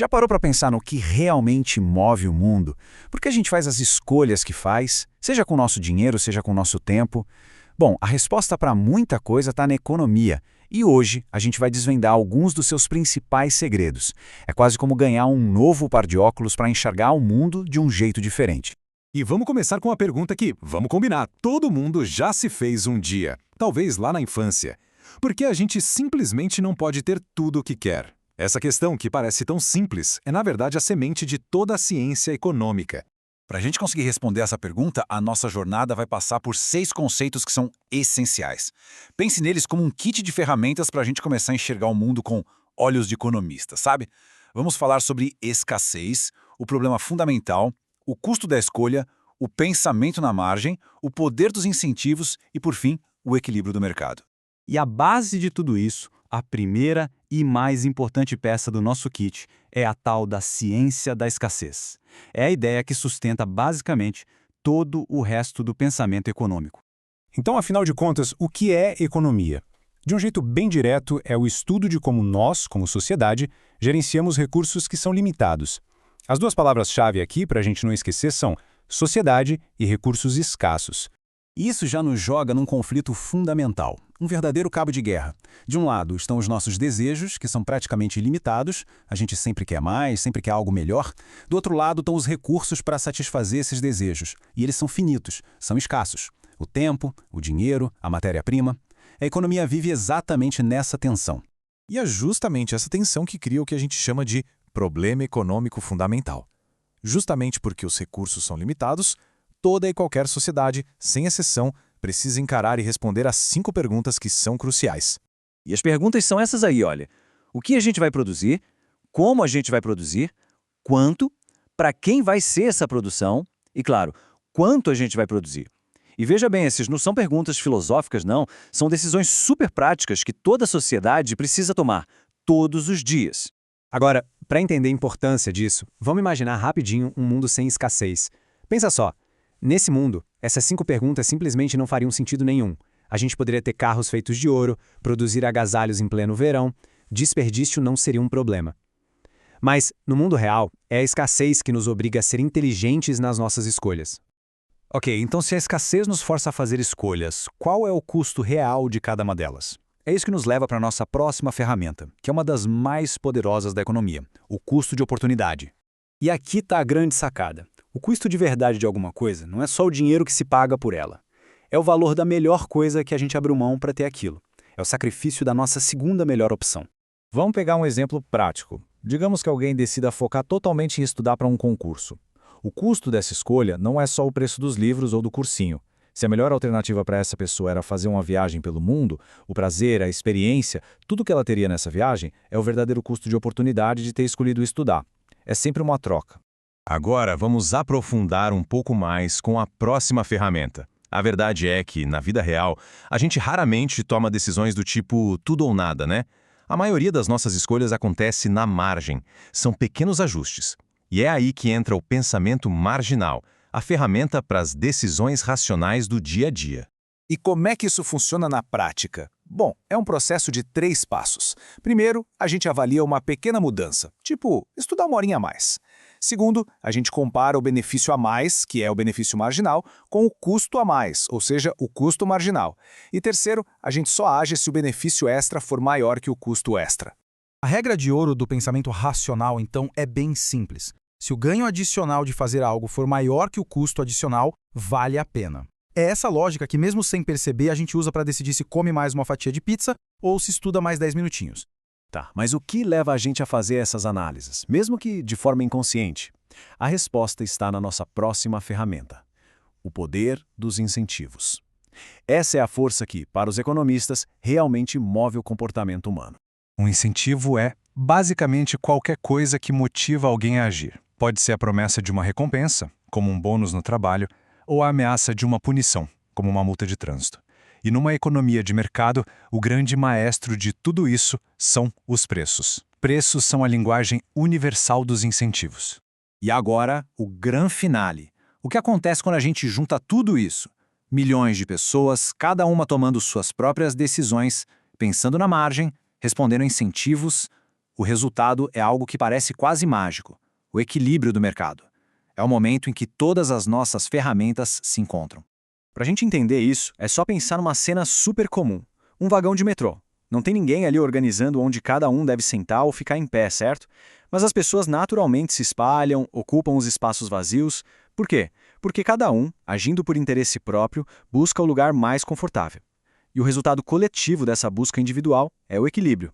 Já parou para pensar no que realmente move o mundo? Por que a gente faz as escolhas que faz, seja com o nosso dinheiro, seja com o nosso tempo? Bom, a resposta para muita coisa está na economia. E hoje a gente vai desvendar alguns dos seus principais segredos. É quase como ganhar um novo par de óculos para enxergar o mundo de um jeito diferente. E vamos começar com a pergunta que, vamos combinar, todo mundo já se fez um dia, talvez lá na infância. Por que a gente simplesmente não pode ter tudo o que quer? Essa questão, que parece tão simples, é na verdade a semente de toda a ciência econômica. Para a gente conseguir responder essa pergunta, a nossa jornada vai passar por 6 conceitos que são essenciais. Pense neles como um kit de ferramentas para a gente começar a enxergar o mundo com olhos de economista, sabe? Vamos falar sobre escassez, o problema fundamental, o custo da escolha, o pensamento na margem, o poder dos incentivos e, por fim, o equilíbrio do mercado. E a base de tudo isso, a primeira e mais importante peça do nosso kit, é a tal da ciência da escassez. É a ideia que sustenta basicamente todo o resto do pensamento econômico. Então, afinal de contas, o que é economia? De um jeito bem direto, é o estudo de como nós, como sociedade, gerenciamos recursos que são limitados. As duas palavras-chave aqui, para a gente não esquecer, são sociedade e recursos escassos. Isso já nos joga num conflito fundamental, um verdadeiro cabo de guerra. De um lado estão os nossos desejos, que são praticamente ilimitados, a gente sempre quer mais, sempre quer algo melhor. Do outro lado estão os recursos para satisfazer esses desejos, e eles são finitos, são escassos. O tempo, o dinheiro, a matéria-prima. A economia vive exatamente nessa tensão. E é justamente essa tensão que cria o que a gente chama de problema econômico fundamental. Justamente porque os recursos são limitados, toda e qualquer sociedade, sem exceção, precisa encarar e responder às 5 perguntas que são cruciais. E as perguntas são essas aí, olha. O que a gente vai produzir? Como a gente vai produzir? Quanto? Para quem vai ser essa produção? E, claro, quanto a gente vai produzir? E veja bem, essas não são perguntas filosóficas, não. São decisões super práticas que toda sociedade precisa tomar, todos os dias. Agora, para entender a importância disso, vamos imaginar rapidinho um mundo sem escassez. Pensa só, nesse mundo, essas 5 perguntas simplesmente não fariam sentido nenhum. A gente poderia ter carros feitos de ouro, produzir agasalhos em pleno verão, desperdício não seria um problema. Mas, no mundo real, é a escassez que nos obriga a ser inteligentes nas nossas escolhas. Ok, então se a escassez nos força a fazer escolhas, qual é o custo real de cada uma delas? É isso que nos leva para a nossa próxima ferramenta, que é uma das mais poderosas da economia, o custo de oportunidade. E aqui está a grande sacada. O custo de verdade de alguma coisa não é só o dinheiro que se paga por ela. É o valor da melhor coisa que a gente abriu mão para ter aquilo. É o sacrifício da nossa segunda melhor opção. Vamos pegar um exemplo prático. Digamos que alguém decida focar totalmente em estudar para um concurso. O custo dessa escolha não é só o preço dos livros ou do cursinho. Se a melhor alternativa para essa pessoa era fazer uma viagem pelo mundo, o prazer, a experiência, tudo que ela teria nessa viagem é o verdadeiro custo de oportunidade de ter escolhido estudar. É sempre uma troca. Agora vamos aprofundar um pouco mais com a próxima ferramenta. A verdade é que, na vida real, a gente raramente toma decisões do tipo tudo ou nada, né? A maioria das nossas escolhas acontece na margem. São pequenos ajustes. E é aí que entra o pensamento marginal, a ferramenta para as decisões racionais do dia a dia. E como é que isso funciona na prática? Bom, é um processo de 3 passos. Primeiro, a gente avalia uma pequena mudança, tipo estudar uma horinha a mais. Segundo, a gente compara o benefício a mais, que é o benefício marginal, com o custo a mais, ou seja, o custo marginal. E terceiro, a gente só age se o benefício extra for maior que o custo extra. A regra de ouro do pensamento racional, então, é bem simples. Se o ganho adicional de fazer algo for maior que o custo adicional, vale a pena. É essa lógica que, mesmo sem perceber, a gente usa para decidir se come mais uma fatia de pizza ou se estuda mais 10 minutinhos. Tá, mas o que leva a gente a fazer essas análises, mesmo que de forma inconsciente? A resposta está na nossa próxima ferramenta: o poder dos incentivos. Essa é a força que, para os economistas, realmente move o comportamento humano. Um incentivo é, basicamente, qualquer coisa que motiva alguém a agir. Pode ser a promessa de uma recompensa, como um bônus no trabalho, ou a ameaça de uma punição, como uma multa de trânsito. E numa economia de mercado, o grande maestro de tudo isso são os preços. Preços são a linguagem universal dos incentivos. E agora, o grande finale. O que acontece quando a gente junta tudo isso? Milhões de pessoas, cada uma tomando suas próprias decisões, pensando na margem, respondendo a incentivos. O resultado é algo que parece quase mágico: o equilíbrio do mercado. É o momento em que todas as nossas ferramentas se encontram. Para a gente entender isso, é só pensar numa cena super comum: um vagão de metrô. Não tem ninguém ali organizando onde cada um deve sentar ou ficar em pé, certo? Mas as pessoas naturalmente se espalham, ocupam os espaços vazios. Por quê? Porque cada um, agindo por interesse próprio, busca o lugar mais confortável. E o resultado coletivo dessa busca individual é o equilíbrio.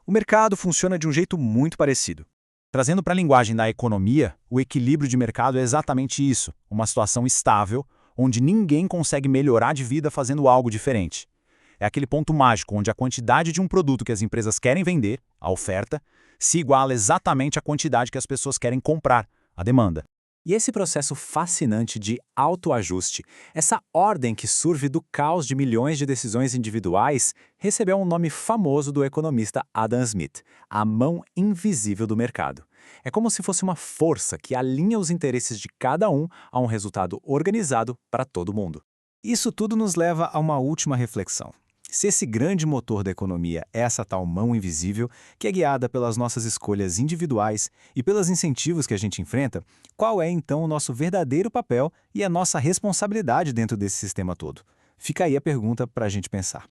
O mercado funciona de um jeito muito parecido. Trazendo para a linguagem da economia, o equilíbrio de mercado é exatamente isso, uma situação estável, onde ninguém consegue melhorar de vida fazendo algo diferente. É aquele ponto mágico onde a quantidade de um produto que as empresas querem vender, a oferta, se iguala exatamente à quantidade que as pessoas querem comprar, a demanda. E esse processo fascinante de autoajuste, essa ordem que surge do caos de milhões de decisões individuais, recebeu um nome famoso do economista Adam Smith: a mão invisível do mercado. É como se fosse uma força que alinha os interesses de cada um a um resultado organizado para todo mundo. Isso tudo nos leva a uma última reflexão. Se esse grande motor da economia é essa tal mão invisível, que é guiada pelas nossas escolhas individuais e pelos incentivos que a gente enfrenta, qual é então o nosso verdadeiro papel e a nossa responsabilidade dentro desse sistema todo? Fica aí a pergunta para a gente pensar.